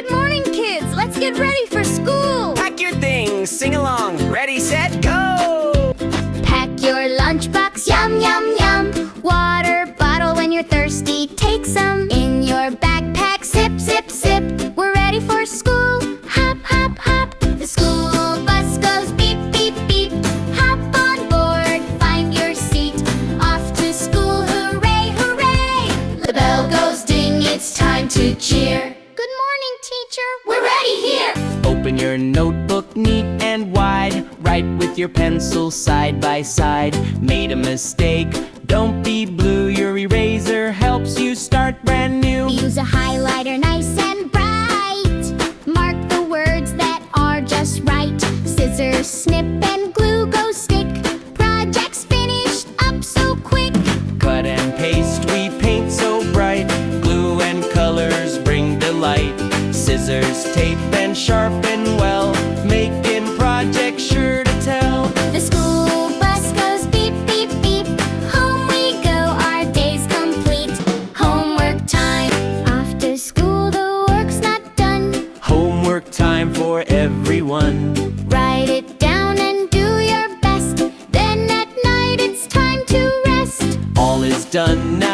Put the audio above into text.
Good morning, kids. Let's get ready for school. Pack your things, sing along, ready, set, go! Pack your lunchbox, yum, yum, yum. Water bottle when you're thirsty, take some. In your backpack, sip, sip, sip. We're ready for school. Hop, hop, hop. The school bus goes beep, beep, beep. Hop on board, find your seat. Off to school, hooray, hooray. The bell goes ding, it's time to cheer. Good morning, teacher. We're ready here. Open your notebook neat and wide. Write with your pencil side by side. Made a mistake, don't be blue. Your eraser helps you start brand new. Use a highlighter nice and bright. Mark the words that are just right. Scissors snip and glue go stick. Projects finished up so quick. Cut and paste, we paint so bright. Glue and colors bring delight. Scissors tape and sharpen well. Making projects sure to tell. The school bus goes beep, beep, beep. Home we go, our day's complete. Homework time. After school, the work's not done. Homework time for everyone. Write it down and do your best. Then at night it's time to rest. All is done now.